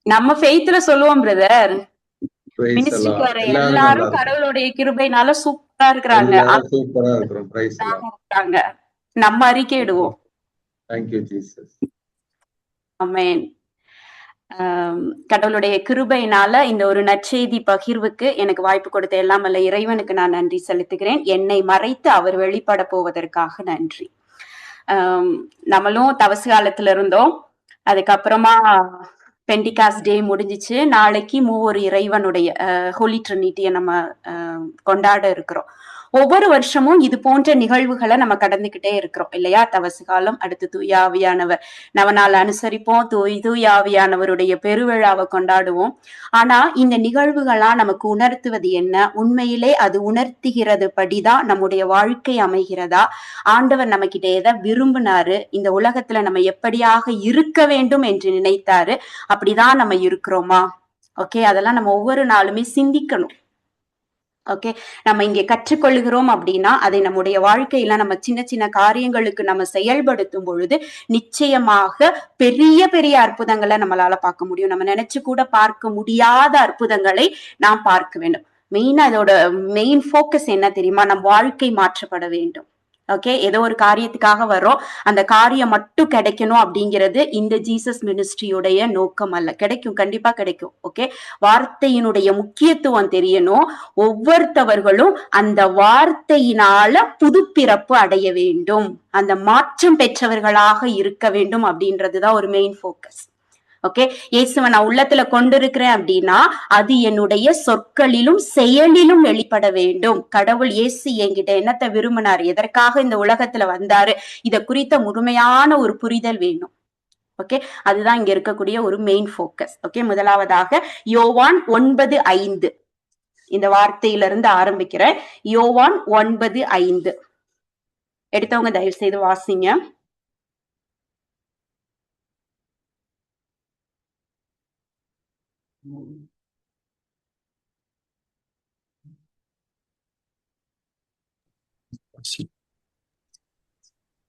நம்ம ஃபெய்த்ல சொல்லுவோம் brother. Praise the மினிஸ்ட்ரிக்கு Lord. வர எல்லாரும் நல்லா எல்லாரும் இருக்கும். கடவுளுடைய கிருபையினால சூப்பரா இருக்கிறாங்க. எல்லாரும் சூப்பரா இருக்கிறோம். Praise the Lord. இருக்காங்க. நம்ம அறிக்கையிடுவோம். Thank you, Jesus. ஆமென். கடவுளுடைய கிருபையினால இந்த ஒரு நற்செய்தி பகிர்வுக்கு எனக்கு வாய்ப்பு கொடுத்த எல்லாம் வல்ல இறைவனுக்கு நான் நன்றி செலுத்துகிறேன். என்னை மறைத்து அவர் வெளிப்பட போவதற்காக நன்றி. நம்மளும் தவசு காலத்துல இருந்தோம். அதுக்கப்புறமா பெண்டிகாஸ் டே முடிஞ்சிச்சு. நாளைக்கு மூவொரு இறைவனுடைய ஹோலி ட்ரினிட்டியை நம்ம கொண்டாட இருக்கிறோம். ஒவ்வொரு வருஷமும் இது போன்ற நிகழ்வுகளை நம்ம கடந்துகிட்டே இருக்கிறோம் இல்லையா? தவசு காலம், அடுத்து தூயாவியானவர் நவநாள் அனுசரிப்போம், தூயாவியானவருடைய பெருவிழாவை கொண்டாடுவோம். ஆனா இந்த நிகழ்வுகளா நமக்கு உணர்த்துவது என்ன? உண்மையிலே அது உணர்த்துகிறது படிதான் நம்முடைய வாழ்க்கை அமைகிறதா? ஆண்டவர் நம்ம கிட்ட எதை விரும்பினாரு? இந்த உலகத்துல நம்ம எப்படியாக இருக்க வேண்டும் என்று நினைத்தாரு? அப்படிதான் நம்ம இருக்கிறோமா? ஓகே, அதெல்லாம் நம்ம ஒவ்வொரு நாளுமே சிந்திக்கணும். ஓகே, நம்ம இங்க கற்றுக்கொள்கிறோம் அப்படின்னா அதை நம்முடைய வாழ்க்கையில நம்ம சின்ன சின்ன காரியங்களுக்கு நம்ம செயல்படுத்தும் பொழுது நிச்சயமாக பெரிய பெரிய அற்புதங்களை நம்மளால பார்க்க முடியும். நம்ம நினைச்சு கூட பார்க்க முடியாத அற்புதங்களை நாம் பார்க்க வேண்டும். மெயினா இதோட மெயின் போக்கஸ் என்ன தெரியுமா? நம் வாழ்க்கை மாற்றப்பட வேண்டும். ஓகே, ஏதோ ஒரு காரியத்துக்காக வரோம், அந்த காரியம் மட்டும் கிடைக்கணும் அப்படிங்கிறது இந்த ஜீசஸ் மினிஸ்ட்ரியுடைய நோக்கம் அல்ல. கிடைக்கும், கண்டிப்பா கிடைக்கும். ஓகே, வார்த்தையினுடைய முக்கியத்துவம் தெரியணும். ஒவ்வொருத்தவர்களும் அந்த வார்த்தையினால புதுப்பிறப்பு அடைய வேண்டும், அந்த மாற்றம் பெற்றவர்களாக இருக்க வேண்டும் அப்படின்றதுதான் ஒரு மெயின் போக்கஸ். ஓகே, இயேசுவை நான் உள்ளத்துல கொண்டிருக்கிறேன் அப்படின்னா அது என்னுடைய சொற்களிலும் செயலிலும் வெளிப்பட வேண்டும். கடவுள் இயேசு என்கிட்ட என்னத்தை விரும்பினார், எதற்காக இந்த உலகத்துல வந்தாரு, இத குறித்த முழுமையான ஒரு புரிதல் வேணும். ஓகே, அதுதான் இங்க இருக்கக்கூடிய ஒரு மெயின் போக்கஸ். ஓகே, முதலாவதாக யோவான் 9:5 இந்த வார்த்தையிலிருந்து ஆரம்பிக்கிறேன். யோவான் 9:5 எடுத்தவங்க தயவு செய்து வாசிங்க.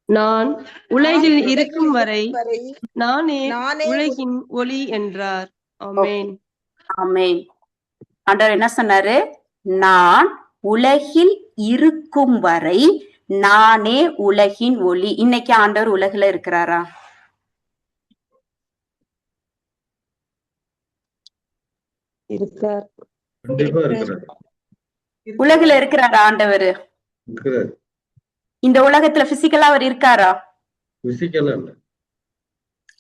நான் உலகில் இருக்கும் வரை நானே உலகின் ஒளி என்றார். ஆமென். ஆமென். ஆண்டவர் என்ன சொன்னாரு? நான் உலகில் இருக்கும் வரை நானே உலகின் ஒளி. இன்னைக்கு ஆண்டவர் உலகில இருக்கிறாரா? இருக்கார். உலகில இருக்கிறாரா ஆண்டவர்? இந்த உலகத்துல பிசிக்கலா அவர் இருக்காரா?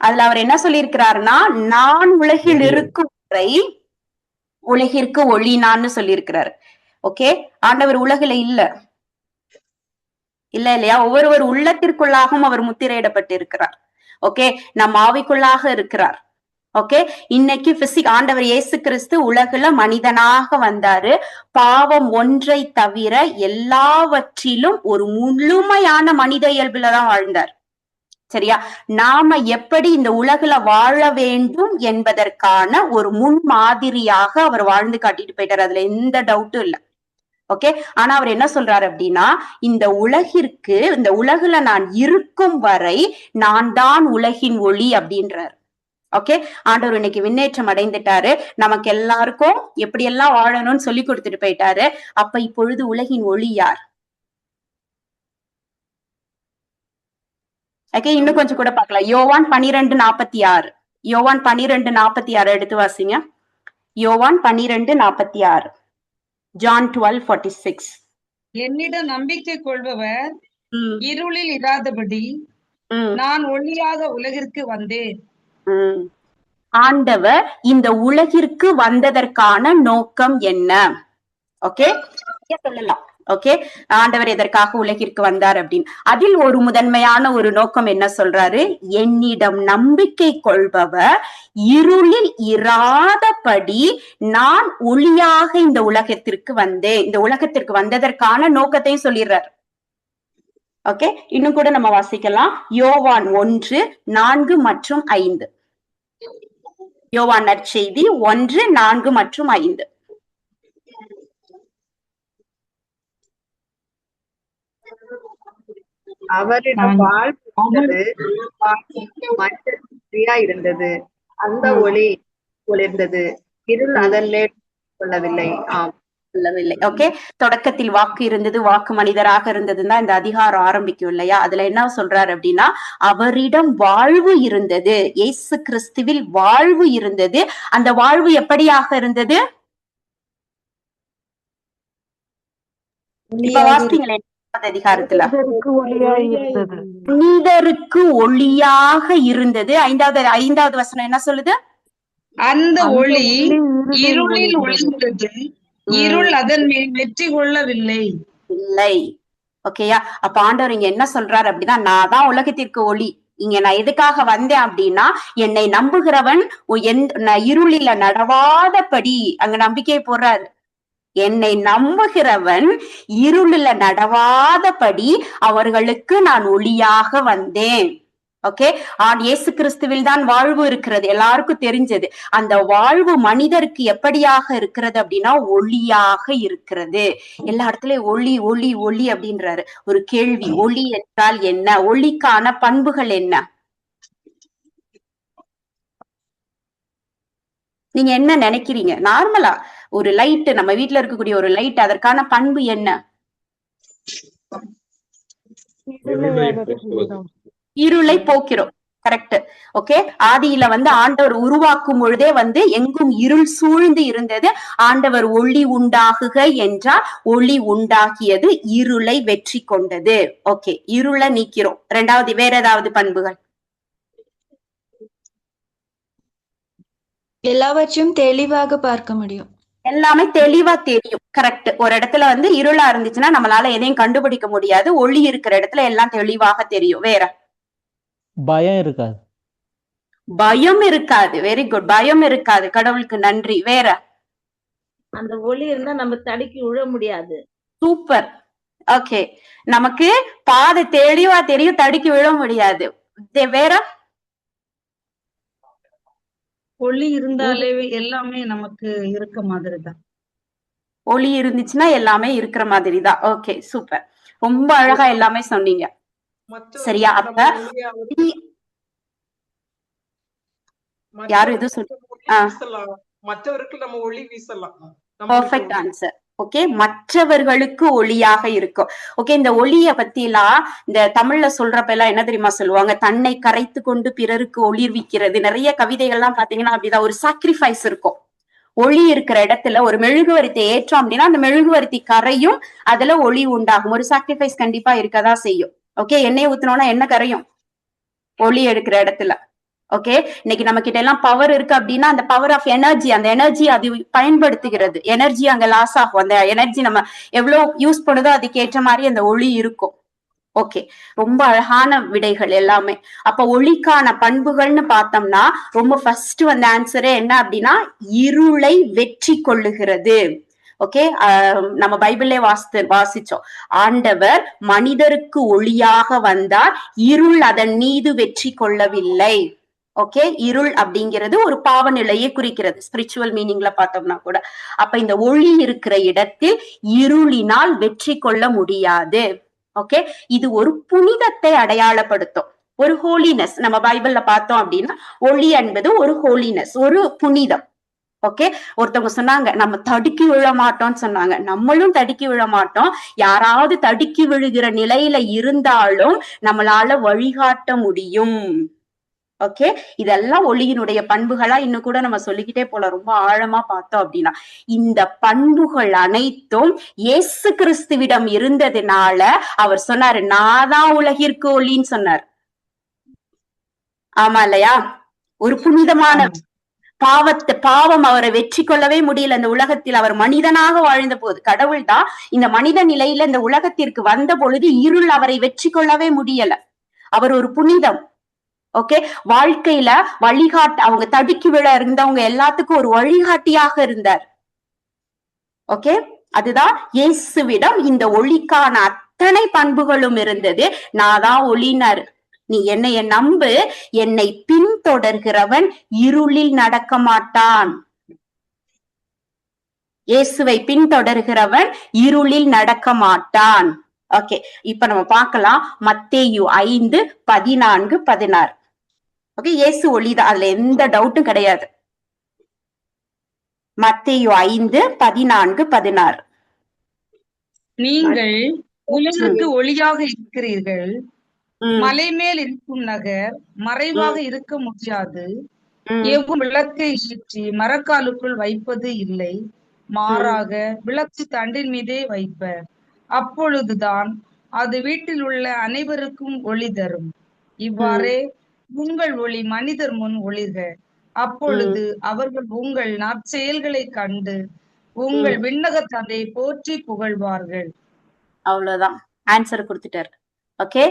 அதுல அவர் என்ன சொல்லி இருக்கிறாருன்னா, நான் உலகில் இருக்கும் வரை உலகிற்கு ஒளி நான்னு சொல்லி இருக்கிறாரு. ஓகே, ஆண்டவர் உலகில இல்ல இல்லையா? ஒவ்வொருவர் உள்ளத்திற்குள்ளாகவும் அவர் முத்திரையிடப்பட்டு இருக்கிறார். ஓகே, நம் ஆவிக்குள்ளாக இருக்கிறார். ஓகே, இன்னைக்கு ஆண்டவர் இயேசு கிறிஸ்து உலகுல மனிதனாக வந்தாரு. பாவம் ஒன்றை தவிர எல்லாவற்றிலும் ஒரு முழுமையான மனித இயல்புலதான் வாழ்ந்தார். சரியா? நாம எப்படி இந்த உலகுல வாழ வேண்டும் என்பதற்கான ஒரு முன் மாதிரியாக அவர் வாழ்ந்து காட்டிட்டு போயிட்டார். அதுல எந்த டவுட்டும் இல்லை. ஓகே, ஆனா அவர் என்ன சொல்றாரு அப்படின்னா, இந்த உலகுல நான் இருக்கும் வரை நான் தான் உலகின் ஒளி அப்படின்றார். ஓகே, ஆண்டவர் இன்னைக்கு விண்ணேற்றம் அடைந்துட்டாரு. நமக்கு எல்லாருக்கும் எப்படி எல்லாம் வாழணும்னு சொல்லி கொடுத்துட்டு போயிட்டாரு. அப்ப இப்பொழுது உலகின் ஒளி யார்? ஓகே, இன்னும் கொஞ்சம் கூட பார்க்கலாம். யோவான் 12:46 யோவான் 12:46 எடுத்து வாசிங்க. யோவான் 12:46 ஜான் 12:46 என்னிடம் நம்பிக்கை கொள்பவர் இருளில் இராதபடி நான் ஒளியாக உலகிற்கு வந்தேன். ஆண்டவர் இந்த உலகிற்கு வந்ததற்கான நோக்கம் என்ன? ஓகே, சொல்லலாம். ஓகே, ஆண்டவர் எதற்காக உலகிற்கு வந்தார் அப்படின்னு அதில் ஒரு முதன்மையான ஒரு நோக்கம் என்ன சொல்றாரு? என்னிடம் நம்பிக்கை கொள்பவர் இருளில் இராதபடி நான் ஒளியாக இந்த உலகத்திற்கு வந்தேன். இந்த உலகத்திற்கு வந்ததற்கான நோக்கத்தையும் சொல்லிடுறார். ஓகே, இன்னும் கூட நம்ம வாசிக்கலாம். யோவான் 1:4 மற்றும் 5 யோவான் நற்செய்தி 1:4 மற்றும் 5 அவரிடம் வாழ்வு இருந்தது, இருந்தது. அந்த ஒளி ஒளிர்ந்தது, இருள் அதன் மேல் கொள்ளவில்லை. ஆம். சொல்லவில்லை. ஓகே, தொடக்கத்தில் வாக்கு இருந்தது, வாக்கு மனிதராக இருந்ததுன்னா இந்த அதிகாரம் ஆரம்பிக்கும் இல்லையா? அதுல என்ன சொல்றாரு அப்படின்னா, அவரிடம் வாழ்வு இருந்தது, இயேசு கிறிஸ்துவில் வாழ்வு இருந்தது. அந்த வாழ்வு எப்படியாக இருந்தது? இப்ப வாசிங்களேன் அதிகாரத்துல. மனிதருக்கு ஒளியாக இருந்தது. ஐந்தாவது வசனம் என்ன சொல்லுது? அந்த ஒளி இருளில் ஒளிர்ந்தது, இருள் அதன் மேல் வெற்றி கொள்ளவில்லை. இல்லை. ஓகேயா? அப்ப ஆண்டவர் இங்க என்ன சொல்றாரு அப்படின்னா, நான் தான் உலகத்திற்கு ஒளி. இங்க நான் எதுக்காக வந்தேன் அப்படின்னா, என்னை நம்புகிறவன் இருளில நடவாதபடி, அங்க நம்பிக்கையை போடுறாரு. என்னை நம்புகிறவன் இருளில நடவாதபடி அவர்களுக்கு நான் ஒளியாக வந்தேன். ஓகே, இயேசு கிறிஸ்துவில் தான் வாழ்வு இருக்கிறது, எல்லாருக்கும் தெரிஞ்சது. அந்த வாழ்வு மனிதருக்கு எப்படியாக இருக்கிறது அப்படின்னா ஒளியாக இருக்கிறது. எல்லா இடத்துலயும் ஒளி ஒளி ஒளி அப்படின்றாரு. ஒரு கேள்வி, ஒளி என்றால் என்ன? ஒளிக்கான பண்புகள் என்ன? நீங்க என்ன நினைக்கிறீங்க? நார்மலா ஒரு லைட், நம்ம வீட்டுல இருக்கக்கூடிய ஒரு லைட், அதற்கான பண்பு என்ன? இருளை போக்கிறோம். கரெக்ட். ஓகே, ஆதியில ஆண்டவர் உருவாக்கும் பொழுதே எங்கும் இருள் சூழ்ந்து இருந்தது. ஆண்டவர் ஒளி உண்டாகுக என்றால் ஒளி உண்டாகியது, இருளை வெற்றி கொண்டது. ஓகே, இருளை நீக்கிறோம். ரெண்டாவது வேற ஏதாவது பண்புகள்? எல்லாவற்றையும் தெளிவாக பார்க்க முடியும். எல்லாமே தெளிவா தெரியும். கரெக்ட். ஒரு இடத்துல இருளா இருந்துச்சுன்னா நம்மளால எதையும் கண்டுபிடிக்க முடியாது. ஒளி இருக்கிற இடத்துல எல்லாம் தெளிவாக தெரியும். வேற? பயம் இருக்காது. பயம் இருக்காது. Very good. பயம் இருக்காது. கடவுளுக்கு நன்றி. வேற? அந்த ஒளி இருந்தா நம்ம தடுக்கி விழ முடியாது. சூப்பர். ஓகே, நமக்கு பாதை தெளிவா தெரியும், தடுக்கி விழ முடியாது. வேற? ஒளி இருந்தாலே எல்லாமே நமக்கு இருக்க மாதிரி தான். ஒளி இருந்துச்சுன்னா எல்லாமே இருக்கிற மாதிரி தான். Okay, super. ரொம்ப அழகா எல்லாமே சொன்னீங்க. சரியா? அப்ப யாரும் இது மற்றவருக்கு நம்ம ஒளி வீசலாம். Perfect answer. ஓகே, மற்றவர்களுக்கு ஒளியாக இருக்கும். ஓகே, இந்த ஒளிய பத்தி எல்லாம் இந்த தமிழ்ல சொல்றப்ப எல்லாம் என்ன தெரியுமா சொல்லுவாங்க? தன்னை கரைத்து கொண்டு பிறருக்கு ஒளிர்விக்கிறது. நிறைய கவிதைகள்லாம் பாத்தீங்கன்னா அப்படிதான். ஒரு சாக்ரிஃபைஸ் இருக்கும். ஒளி இருக்கிற இடத்துல ஒரு மெழுகுவர்த்தி ஏற்றோம் அப்படின்னா அந்த மெழுகுவர்த்தி கரையும், அதுல ஒளி உண்டாகும். ஒரு சாக்ரிஃபைஸ் கண்டிப்பா இருக்கதான் செய்யும். ஓகே, எண்ணெய் ஊத்தினோம்னா என்ன கரையும்? ஒளி எடுக்கிற இடத்துல. ஓகே, இன்னைக்கு நம்ம கிட்ட எல்லாம் பவர் இருக்கு அப்படின்னா அந்த பவர் ஆஃப் எனர்ஜி, அந்த எனர்ஜி அது பயன்படுத்துகிறது. எனர்ஜி அங்க லாஸ் ஆகும். அந்த எனர்ஜி நம்ம எவ்வளவு யூஸ் பண்ணுதோ அதுக்கு ஏற்ற மாதிரி அந்த ஒளி இருக்கும். ஓகே, ரொம்ப அழகான விடைகள் எல்லாமே. அப்ப ஒளிக்கான பண்புகள்னு பார்த்தோம்னா ரொம்ப ஃபர்ஸ்ட் ஆன்சரே என்ன அப்படின்னா இருளை வெற்றி கொள்ளுகிறது. ஓகே, நம்ம பைபிளே வாசிச்சோம். ஆண்டவர் மனிதருக்கு ஒளியாக வந்தார், இருள் அதன் மீது வெற்றி கொள்ளவில்லை. ஓகே, இருள் அப்படிங்கிறது ஒரு பாவ நிலையை குறிக்கிறது, ஸ்பிரிச்சுவல் மீனிங்ல பார்த்தோம்னா கூட. அப்ப இந்த ஒளி இருக்கிற இடத்தில் இருளினால் வெற்றி கொள்ள முடியாது. ஓகே, இது ஒரு புனிதத்தை அடையாளப்படுத்தும், ஒரு ஹோலினஸ். நம்ம பைபிள்ல பார்த்தோம் அப்படின்னா ஒளி என்பது ஒரு ஹோலினஸ், ஒரு புனிதம். ஓகே, ஒருத்தவங்க சொன்னாங்க நம்ம தடுக்கி விழ மாட்டோம்னு சொன்னாங்க. நம்மளும் தடுக்கி விழ மாட்டோம். யாராவது தடுக்கி விழுகிற நிலையில இருந்தாலும் நம்மளால வழிகாட்ட முடியும். ஓகே, இதெல்லாம் ஒளியினுடைய பண்புகளா இன்னும் கூட நம்ம சொல்லிக்கிட்டே போல, ரொம்ப ஆழமா பார்த்தோம் அப்படின்னா. இந்த பண்புகள் அனைத்தும் இயேசு கிறிஸ்துவிடம் இருந்ததுனால அவர் சொன்னாரு, நான் தான் உலகிற்கு ஒளின்னு சொன்னார். ஆமா இல்லையா? ஒரு புனிதமான பாவம் அவரை வெற்றி கொள்ளவே முடியல. இந்த உலகத்தில் அவர் மனிதனாக வாழ்ந்த போது, கடவுள் தான் இந்த மனித நிலையில இந்த உலகத்திற்கு வந்த பொழுது இருள் அவரை வெற்றி கொள்ளவே முடியல. அவர் ஒரு புனிதம். ஓகே, வாழ்க்கையில அவங்க தடுக்கி விழ இருந்தவங்க எல்லாத்துக்கும் ஒரு வழிகாட்டியாக இருந்தார். ஓகே, அதுதான் இயேசுவிடம் இந்த ஒளிக்கான அத்தனை பண்புகளும் இருந்தது. நான் தான் ஒளினாரு. நீ என்னைய நம்பு, என்னை பின்தொடர்கிறவன் இருளில் நடக்க மாட்டான். இயேசுவை பின்தொடர்கிறவன் இருளில் நடக்க மாட்டான். ஓகே, இப்ப நம்ம பார்க்கலாம் மத்தேயு 5:14-16. ஓகே, இயேசு ஒளிதான், அதுல எந்த டவுட்டும் கிடையாது. மத்தேயு 5:14-16. நீங்கள் உலகிற்கு ஒளியாக இருக்கிறீர்கள். மலை மேல் இருக்கும் நகர் மறைவாக இருக்க முடியாது. எவ்வும் விளக்கை ஏற்றி மரக்காலுக்குள் வைப்பது இல்லை, மாறாக விளக்கு தண்டின் மீதே வைப்பர். அப்பொழுதுதான் அது வீட்டில் உள்ள அனைவருக்கும் ஒளி தரும். இவ்வாறே உங்கள் ஒளி மனிதர் முன் ஒளிர்க. அப்பொழுது அவர்கள் உங்கள் நற்செயல்களை கண்டு உங்கள் விண்ணக தந்தையை போற்றி புகழ்வார்கள். அவ்வளவுதான், ஆன்சர் கொடுத்துட்டாரு. ஓகே,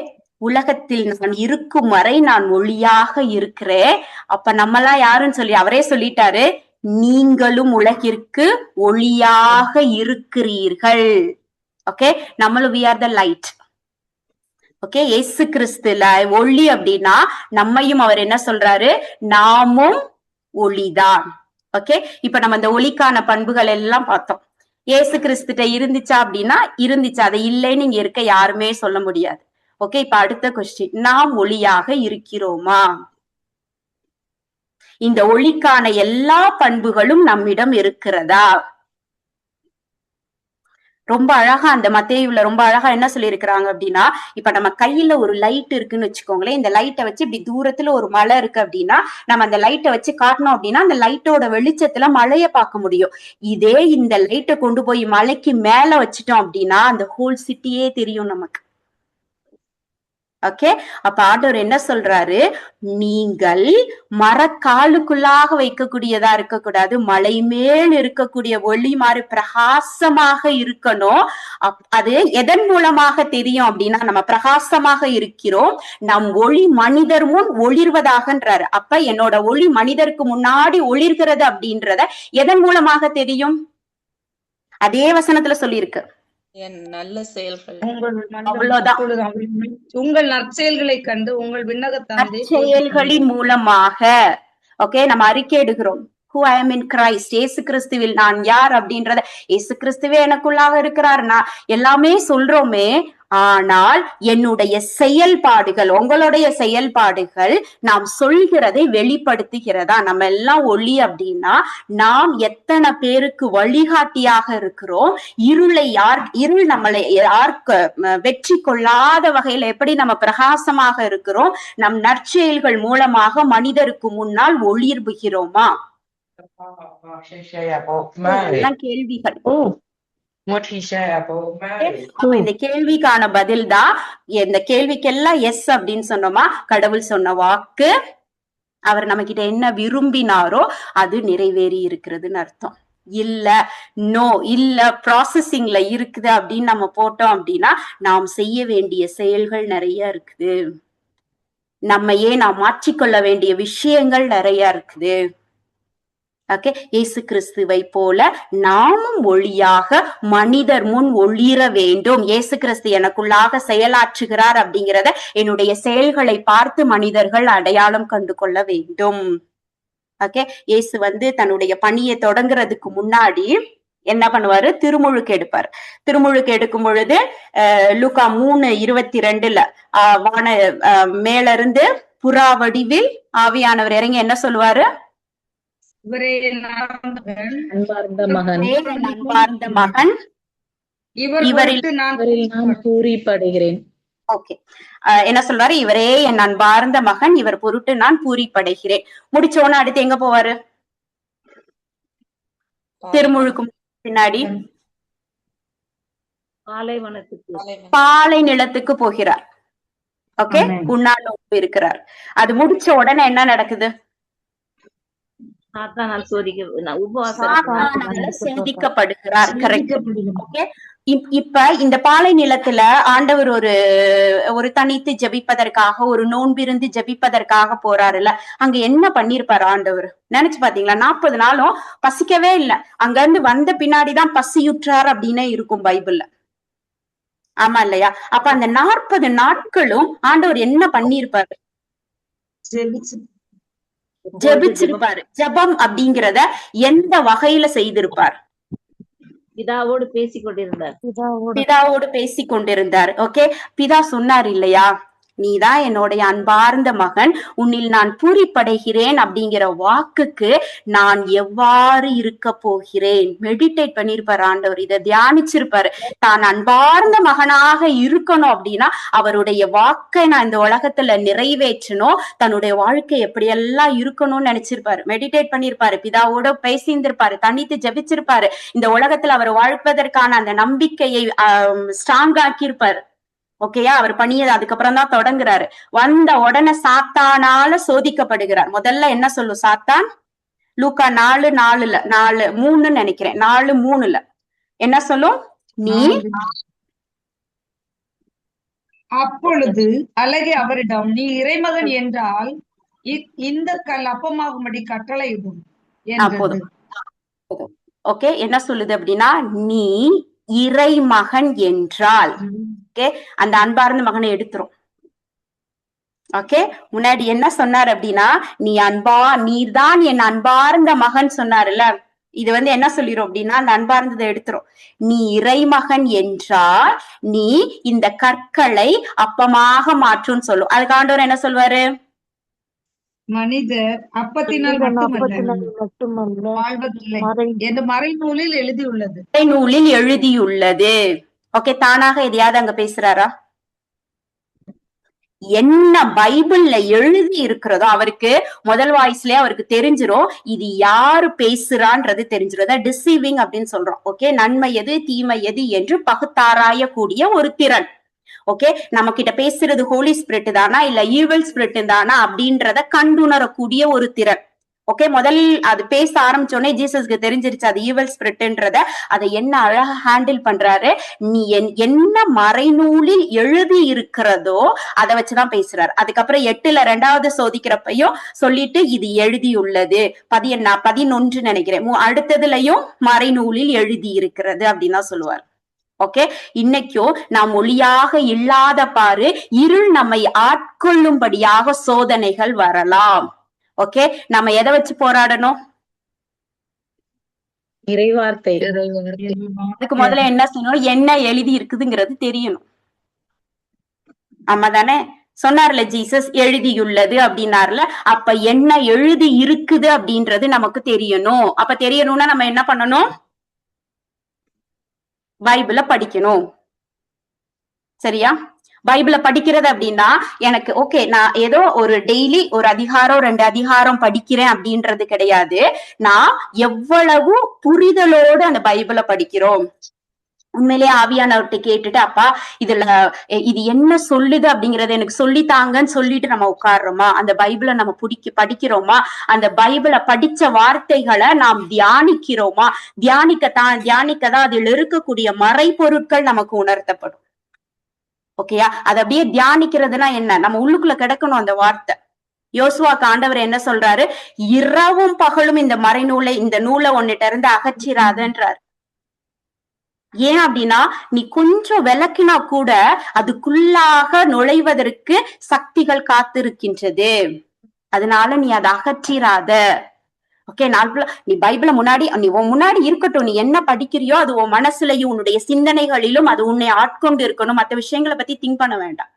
உலகத்தில் நான் இருக்கும் வரை நான் ஒளியாக இருக்கிறேன். அப்ப நம்மலாம் யாருன்னு சொல்லி அவரே சொல்லிட்டாரு, நீங்களும் உலகிற்கு ஒளியாக இருக்கிறீர்கள். ஓகே, நம்மளும் we are the light. Okay, இயேசு கிறிஸ்துல ஒளி அப்படின்னா நம்மையும் அவர் என்ன சொல்றாரு, நாமும் ஒளிதான். ஓகே, இப்ப நம்ம இந்த ஒளிக்கான பண்புகள் எல்லாம் பார்த்தோம். இயேசு கிறிஸ்துட்ட இருந்துச்சா அப்படின்னா இருந்துச்சு, அதை இல்லைன்னு இங்க இருக்க யாருமே சொல்ல முடியாது. ஓகே, இப்ப அடுத்த கொஸ்டின், நாம் ஒளியாக இருக்கிறோமா? இந்த ஒளிக்கான எல்லா பண்புகளும் நம்மிடம் இருக்கிறதா? ரொம்ப அழகா அந்த மத்தேயுல ரொம்ப அழகா என்ன சொல்லியிருக்கிறாங்க அப்படின்னா, இப்ப நம்ம கையில ஒரு லைட் இருக்குன்னு வச்சுக்கோங்களேன். இந்த லைட்டை வச்சு இப்படி தூரத்துல ஒரு மலை இருக்கு அப்படின்னா நம்ம அந்த லைட்டை வச்சு காட்டணும் அப்படின்னா அந்த லைட்டோட வெளிச்சத்துல மலைய பார்க்க முடியும். இதே இந்த லைட்டை கொண்டு போய் மலைக்கு மேல வச்சுட்டோம் அப்படின்னா அந்த ஹோல் சிட்டியே தெரியும் நமக்கு. ஓகே, அப்ப ஆண்டவர் என்ன சொல்றாரு, நீங்கள் மரக்காலுக்குள்ளாக வைக்கக்கூடியதா இருக்கக்கூடாது, மலை மேல் இருக்கக்கூடிய ஒளி மாதிரி பிரகாசமாக இருக்கணும். அது எதன் மூலமாக தெரியும் அப்படின்னா நம்ம பிரகாசமாக இருக்கிறோம், நம் ஒளி மனிதர் முன் ஒளிர்வதாகன்றாரு. அப்ப என்னோட ஒளி மனிதருக்கு முன்னாடி ஒளிர்கிறது அப்படின்றத எதன் மூலமாக தெரியும்? அதே வசனத்துல சொல்லியிருக்கு, என் நல்ல செயல்கள். உங்கள் நற்செயல்களை கண்டு உங்கள் விண்ணக தந்தை செயல்களின் மூலமாக. ஓகே, நம்ம அறிக்கை எடுக்கிறோம், who I am in Christ, இயேசு கிறிஸ்துவில் நான் யார் அப்படின்றத, இயேசு கிறிஸ்துவே எனக்குள்ளாக இருக்கிறார், நான் எல்லாமே சொல்றோமே. ஆனால் என்னுடைய செயல்பாடுகள், உங்களுடைய செயல்பாடுகள் நாம் சொல்கிறதை வெளிப்படுத்துகிறதா? நம்ம எல்லாம் ஒளி அப்படின்னா நாம் எத்தனை பேருக்கு வழிகாட்டியாக இருக்கிறோம்? இருள் நம்மளை வெற்றி கொள்ளாத வகையில எப்படி நம்ம பிரகாசமாக இருக்கிறோம்? நம் நற்செயல்கள் மூலமாக மனிதருக்கு முன்னால் ஒளிர்வுகிறோமா? கேள்விகள். இந்த கேள்விக்கான பதில் தான், இந்த கேள்விக்கெல்லாம் எஸ் அப்படின்னு சொன்னோமா, கடவுள் சொன்ன வாக்கு, அவர் நம்ம கிட்ட என்ன விரும்பினாரோ அது நிறைவேறி இருக்கிறதுன்னு அர்த்தம். இல்ல நோ இல்ல ப்ராசஸிங்ல இருக்குது அப்படின்னு நம்ம போட்டோம் அப்படின்னா நாம் செய்ய வேண்டிய செயல்கள் நிறைய இருக்குது, நம்மையே நாம் மாற்றிக்கொள்ள வேண்டிய விஷயங்கள் நிறைய இருக்குது. ஓகே, இயேசு கிறிஸ்துவை போல நாமும் ஒளியாக மனிதர் முன் ஒளிர வேண்டும். இயேசு கிறிஸ்து எனக்குள்ளாக செயலாற்றுகிறார் அப்படிங்கிறத என்னுடைய செயல்களை பார்த்து மனிதர்கள் அடையாளம் கண்டு கொள்ள வேண்டும். ஓகே, இயேசு தன்னுடைய பணியை தொடங்குறதுக்கு முன்னாடி என்ன பண்ணுவாரு, திருமுழுக்கு எடுப்பாரு. திருமுழுக்கு எடுக்கும் பொழுது லூக்கா 3:22 வான மேல இருந்து புறா வடிவில் ஆவியானவர் இறங்கி என்ன சொல்லுவாரு, அன்பார்ந்த மகன், இவரில் நான் பூரிப்படைகிறேன். ஓகே, என்ன சொல்றாரு, இவரே என் அன்பார்ந்த மகன், இவர் பொருட்டு நான் பூரிப்படைகிறேன். முடிச்சோன்னு அடுத்து எங்க போவாரு? திருமுழுக்கும் பின்னாடி பாலை நிலத்துக்கு போகிறார். ஓகே, உண்ணாண்டு இருக்கிறார். அது முடிச்ச உடனே என்ன நடக்குது? சோதிக்கப்படுகிறார். கரெக்ட். ஓகே, இப்ப இந்த பாலை நிலத்துல ஆண்டவர் ஒரு தனித்து ஜெபிப்பதற்காக, ஒரு நோன்பிருந்து ஜெபிப்பதற்காக போறாருல்ல, அங்க என்ன பண்ணிருப்பாரு ஆண்டவர் நினைச்சு பாத்தீங்களா? 40 நாளும் பசிக்கவே இல்லை, அங்க இருந்து வந்த பின்னாடிதான் பசியுற்றார் அப்படின்னு இருக்கும் பைபிள்ல. ஆமா இல்லையா? அப்ப அந்த 40 நாட்களும் ஆண்டவர் என்ன பண்ணிருப்பாரு? ஜெபிச்சிருப்பாரு. ஜெபம் அப்படிங்கிறத எந்த வகையில செய்திருப்பார்? பிதாவோடு பேசிக் கொண்டிருந்தார். பிதாவோடு பேசிக் கொண்டிருந்தார். ஓகே, பிதா சொன்னார் இல்லையா, நீதான் என்னுடைய அன்பார்ந்த மகன், உன்னில் நான் பூரிப்படைகிறேன் அப்படிங்கிற வாக்குக்கு நான் எவ்வாறு இருக்க போகிறேன். மெடிடேட் பண்ணிருப்பாரு ஆண்டவர், இதை தியானிச்சிருப்பாரு. தான் அன்பார்ந்த மகனாக இருக்கணும் அப்படின்னா அவருடைய வாக்கை நான் இந்த உலகத்துல நிறைவேற்றணும், தன்னுடைய வாழ்க்கை எப்படியெல்லாம் இருக்கணும்னு நினைச்சிருப்பாரு. மெடிடேட் பண்ணிருப்பாரு, பிதாவோட பேசியிருந்திருப்பாரு, தனித்து ஜெபிச்சிருப்பாரு, இந்த உலகத்துல அவர் வாழ்வதற்கான அந்த நம்பிக்கையை ஸ்ட்ராங் ஆக்கியிருப்பாரு. ஓகேயா, அவர் பணியை அதுக்கப்புறம் தான் தொடங்குறாரு. வந்த உடனே சாத்தானால சோதிக்கப்படுகிறார். முதல்ல என்ன சொல்லும் சாத்தான்? லூக்கா 4:3 நினைக்கிறேன், 4:3 என்ன சொல்லும்? நீ அப்பொழுது அழகே அவரிடம், நீ இறைமகன் என்றால் இந்த கல் அப்பமாகும்படி கட்டளையிடும் என்றது. ஓகே, என்ன சொல்லுது அப்படின்னா, நீ இறைமகன் என்றால், ஓகே, அந்த அன்பார்ந்த மகனை எடுத்துரும். ஓகே, முன்னாடி என்ன சொன்னார் அப்படின்னா, நீர்தான் என் அன்பார்ந்த மகன் சொன்னார்ல, இது என்ன சொல்லிரும் அப்படின்னா அந்த அன்பார்ந்ததை எடுத்துரும். நீ இறைமகன் என்றால் நீ இந்த கற்களை அப்பமாக மாற்றும்னு சொல்லும். அதுக்கு ஆண்டவர் என்ன சொல்வாரு? மனிதர் அப்பத்தினால் மட்டுமல்ல வாழ்வதில்லை என்று மறைநூலில் எழுதியுள்ளது. மறைநூலில் எழுதியுள்ளது. ஓகே, தானாக எதையாவது அங்க பேசுறாரா? என்ன பைபிள்ல எழுதி இருக்கிறதோ அவருக்கு முதல் வாய்ஸ்லயே அவருக்கு தெரிஞ்சிரும், இது யாரு பேசுறான்றது தெரிஞ்சிரும். டிசீவிங் அப்படின்னு சொல்றோம். ஓகே, நன்மை எது தீமை எது என்று பகுத்தாராய கூடிய ஒரு திறன். ஓகே, நம்ம கிட்ட பேசுறது ஹோலி ஸ்பிரிட் தானா இல்ல ஈவில் ஸ்பிரிட் தானா அப்படின்றத கண்டுணரக்கூடிய ஒரு திறன். ஓகே, முதல் அது பேச ஆரம்பிச்சோடனே ஜீசஸ்க்கு தெரிஞ்சிருச்சு அது ஈவில் ஸ்பிரிட்ன்றத. அதை என்ன அழகா ஹேண்டில் பண்றாரு, நீ என்ன மறைநூலில் எழுதி இருக்கிறதோ அதை வச்சுதான் பேசுறாரு. அதுக்கப்புறம் 8ல 2வது சோதிக்கிறப்பையும் சொல்லிட்டு இது எழுதியுள்ளது 11 நினைக்கிறேன், அடுத்ததுலயும் மறைநூலில் எழுதி இருக்கிறது அப்படின்னு தான் சொல்லுவார். ஓகே, இன்னைக்கும் நாம் ஒளியாக இல்லாத பாரு இருள் நம்மை ஆட்கொள்ளும்படியாக சோதனைகள் வரலாம். ஓகே, நம்ம எதை வச்சு போராடணும்? இறைவார்த்தை. அதுக்கு முதல்ல என்ன செய்யணும்? என்ன எழுதி இருக்குதுங்கிறது தெரியணும். ஆமா தானே? சொன்னார்ல ஜீசஸ், எழுதியுள்ளது அப்படின்னார்ல. அப்ப என்ன எழுதி இருக்குது அப்படின்றது நமக்கு தெரியணும். அப்ப தெரியணும்னா நம்ம என்ன பண்ணணும்? பைபிள படிக்கணும். சரியா? பைபிள படிக்கிறது அப்படின்னா எனக்கு ஓகே, நான் ஏதோ ஒரு டெய்லி ஒரு அதிகாரம் 2 அதிகாரம் படிக்கிறேன் அப்படின்றது கிடையாது. நான் எவ்வளவு புரிதலோடு அந்த பைபிள படிக்கிறோம். உண்மையிலேயே ஆவியானவர்கிட்ட கேட்டுட்டு, அப்பா இது என்ன சொல்லுது அப்படிங்கறத எனக்கு சொல்லித்தாங்கன்னு சொல்லிட்டு நம்ம உட்கார்றோமா? அந்த பைபிளை நம்ம படிக்கிறோமா? அந்த பைபிளை படிச்ச வார்த்தைகளை நாம் தியானிக்கிறோமா? தியானிக்கதான் அதில் இருக்கக்கூடிய மறைபொருட்கள் நமக்கு உணர்த்தப்படும். ஓகேயா, அது அப்படியே தியானிக்கிறதுனா என்ன? நம்ம உள்ளுக்குள்ள கிடக்கணும் அந்த வார்த்தை. யோசுவாக்கு ஆண்டவர் என்ன சொல்றாரு? இரவும் பகலும் இந்த நூலை உன்னிட்ட இருந்து அகற்றிராதன்றாரு. ஏன் அப்படின்னா, நீ கொஞ்சம் விளக்கினா கூட அதுக்குள்ளாக நுழைவதற்கு சக்திகள் காத்திருக்கின்றது. அதனால நீ அதை அகற்றிராத. ஓகே, நீ பைபிள நீ உன் முன்னாடி இருக்கட்டும். நீ என்ன படிக்கிறியோ அது உன் மனசுலயும் உன்னுடைய சிந்தனைகளிலும் அது உன்னை ஆட்கொண்டு இருக்கணும். மற்ற விஷயங்களை பத்தி திங்க் பண்ண வேண்டாம்.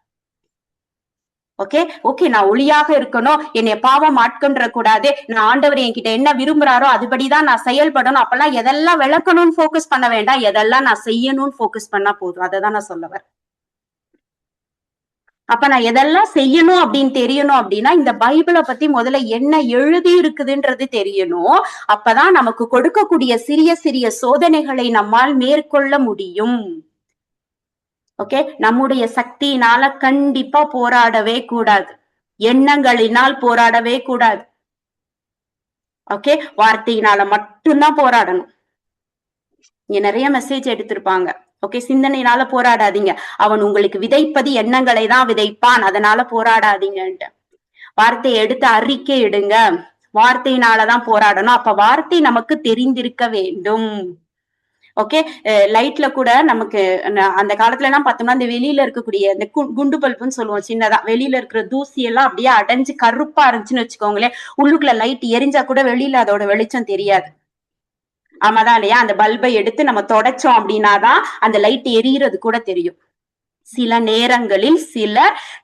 ஓகே, நான் ஒளியாக இருக்கணும், என்னைய பாவம் ஆட்கொன்ற கூடாது, நான் ஆண்டவர் என்கிட்ட என்ன விரும்புறாரோ அதுபடிதான் நான் செயல்படணும். அப்பெல்லாம் எதெல்லாம் விளக்கணும்னு போக்கஸ் பண்ண வேண்டாம், எதெல்லாம் நான் செய்யணும்னு போக்கஸ் பண்ணா போதும். அததான் நான் சொல்ல வரேன். அப்ப நான் எதெல்லாம் செய்யணும் அப்படின்னு தெரியணும் அப்படின்னா இந்த பைபிளை பத்தி முதல்ல என்ன எழுதி இருக்குதுன்றது தெரியணும். அப்பதான் நமக்கு கொடுக்கக்கூடிய சிறிய சிறிய சோதனைகளை நம்மால் மேற்கொள்ள முடியும். ஓகே, நம்முடைய சக்தியினால கண்டிப்பா போராடவே கூடாது, எண்ணங்களினால் போராடவே கூடாது. ஓகே, வார்த்தையினால மட்டும்தான் போராடணும். இங்க நிறைய மெசேஜ் எடுத்திருப்பாங்க. ஓகே, சிந்தனையினால போராடாதீங்க, அவன் உங்களுக்கு விதைப்பது எண்ணங்களை தான் விதைப்பான், அதனால போராடாதீங்கன்ட்டு. வார்த்தையை எடுத்து அறிக்கை இடுங்க, வார்த்தையினாலதான் போராடணும். அப்ப வார்த்தை நமக்கு தெரிந்திருக்க வேண்டும். ஓகே, லைட்ல கூட நமக்கு அந்த காலத்துல எல்லாம் பார்த்தோம்னா இந்த வெளியில இருக்கக்கூடிய இந்த குண்டு பல்புன்னு சொல்லுவோம், சின்னதா வெளியில இருக்கிற தூசி எல்லாம் அப்படியே அடைஞ்சு கருப்பா இருந்துச்சுன்னு வச்சுக்கோங்களேன், உள்ளுக்குள்ள லைட் எரிஞ்சா கூட வெளியில அதோட வெளிச்சம் தெரியாது. ஆமாதான் இல்லையா? அந்த பல்பை எடுத்து நம்ம தொடச்சோம் அப்படின்னாதான் அந்த லைட் எரியறது கூட தெரியும். சில நேரங்களில்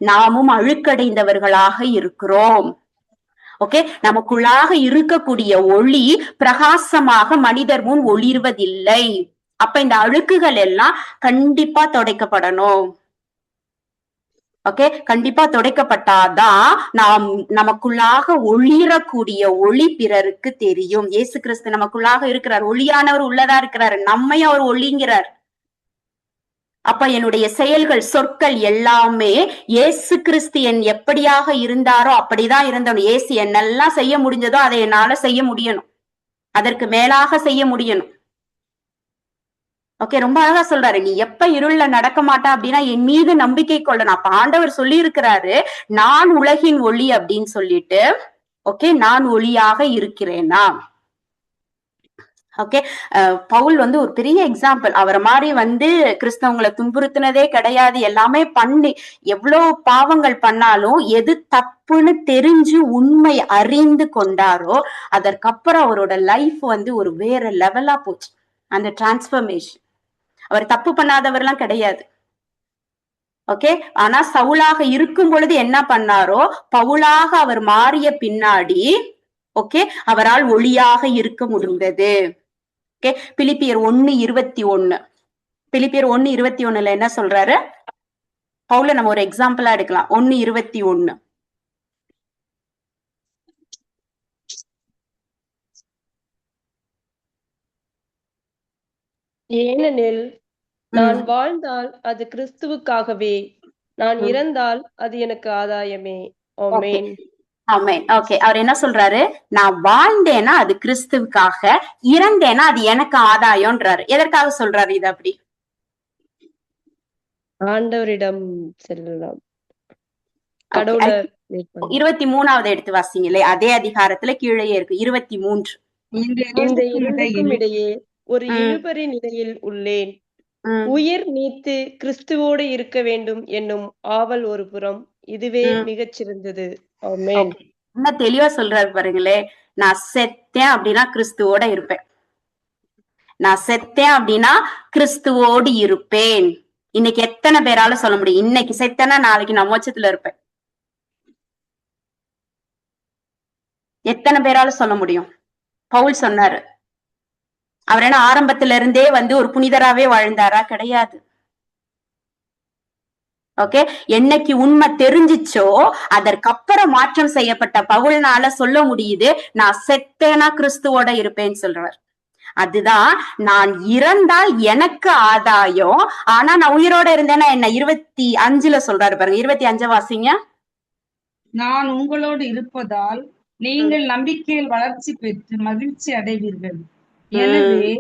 நாமும் அழுக்கடைந்தவர்களாக இருக்கிறோம். ஓகே, நமக்குள்ளாக இருக்கக்கூடிய ஒளி பிரகாசமாக மனிதர் முன் ஒளிர்வதில்லை. அப்ப இந்த அழுக்குகள் எல்லாம் கண்டிப்பா துடைக்கப்படணும். ஓகே, கண்டிப்பா துடைக்கப்பட்டாதான் நமக்குள்ளாக ஒளிரக்கூடிய ஒளி பிறருக்கு தெரியும். இயேசு கிறிஸ்து நமக்குள்ளாக இருக்கிறார், ஒளியானவர் உள்ளதா இருக்கிறார், நம்மையும் அவர் ஒளிங்கிறார். அப்ப என்னுடைய செயல்கள், சொற்கள் எல்லாமே இயேசு கிறிஸ்து எப்படியாக இருந்தாரோ அப்படிதான் இருந்தோம். இயேசு என்னெல்லாம் செய்ய முடிஞ்சதோ அதை என்னால செய்ய முடியணும், அதற்கு மேலாக செய்ய முடியணும். ஓகே, ரொம்ப அழகா சொல்றாரு, நீ எப்ப இருள்ல நடக்க மாட்டா அப்படின்னா என் மீது நம்பிக்கை கொள்ளணும். அப்ப ஆண்டவர் சொல்லி இருக்கிறாரு, நான் உலகின் ஒளி அப்படின்னு சொல்லிட்டு. ஓகே, நான் ஒளியாக இருக்கிறேனா? ஓகே, பவுல் ஒரு பெரிய எக்ஸாம்பிள். அவரை மாதிரி கிறிஸ்தவங்களை துன்புறுத்தினதே கிடையாது. எல்லாமே பண்ணி எவ்வளவு பாவங்கள் பண்ணாலும் எது தப்புன்னு தெரிஞ்சு உண்மை அறிந்து கொண்டாரோ அதற்கப்புறம் அவரோட லைஃப் ஒரு வேற லெவலா போச்சு. அந்த டிரான்ஸ்பர்மேஷன். அவர் தப்பு பண்ணாதவர்லாம் கிடையாது. ஓகே, ஆனா சவுலாக இருக்கும் பொழுது என்ன பண்ணாரோ பவுலாக அவர் மாறிய பின்னாடி ஓகே அவரால் ஒளியாக இருக்க முடிந்தது. ஓகே, பிலிப்பியர் 1:21. பிலிப்பியர் 1:21 என்ன சொல்றாரு? பவுல நம்ம ஒரு எக்ஸாம்பிளா எடுக்கலாம். 1:21. ஏனெனில் நான் வாழ்ந்தால் அது கிறிஸ்துவுக்காகவே, நான் இறந்தால் அது எனக்கு ஆதாயமே. ஆமென். ஆமென். ஓகே, அவர் என்ன சொல்றாரு? நான் வாழ்ந்தேன்னா அது கிறிஸ்துவுக்காக, இறந்தேன்னா அது எனக்கு ஆதாயம்ன்றாரு. எதற்காக சொல்றாரு இது அப்படி? ஆண்டவரிடம் செல்லலாம். கடவுளை 23வது எடுத்து வாசிங்களே, அதே அதிகாரத்துல கீழே இருக்கு 23. இந்த இரண்டுக்கும் இடையே ஒரு இழுபறி நிலையில் உள்ளேன். உயிர் நீத்து கிறிஸ்துவோடு இருக்க வேண்டும் என்னும் ஆவல் ஒரு புறம், இதுவே மிகச் சிறந்தது. ஆமென். என்ன தெளிவா சொல்றாரு பாருங்களே, நான் செத்தேன் அப்படின்னா கிறிஸ்துவோட இருப்பேன். நான் செத்தேன் அப்படின்னா கிறிஸ்துவோடு இருப்பேன். இன்னைக்கு எத்தனை பேரால சொல்ல முடியும்? இன்னைக்கு செத்தேன்னா நாளைக்கு நான் மோட்சத்துல இருப்பேன். எத்தனை பேரால சொல்ல முடியும்? பவுல் சொன்னாரு. அவர் என்ன ஆரம்பத்துல இருந்தே ஒரு புனிதராவே வாழ்ந்தாரா? கிடையாது. ஓகே, என்னைக்கு உண்மை தெரிஞ்சிச்சோ அதற்கப்புறம் மாற்றம் செய்யப்பட்ட பவுல்னால சொல்ல முடியுது, நான் செத்தேனா கிறிஸ்துவோட இருப்பேன்னு சொல்றார். அதுதான், நான் இறந்தால் எனக்கு ஆதாயம், ஆனா நான் உயிரோட இருந்தேன்னா என்ன? 25 சொல்றாரு பாருங்க. 25 வாசிங்க. நான் உங்களோடு இருப்பதால் நீங்கள் நம்பிக்கையில் வளர்ச்சி பெற்று மகிழ்ச்சி அடைவீர்கள். எனவே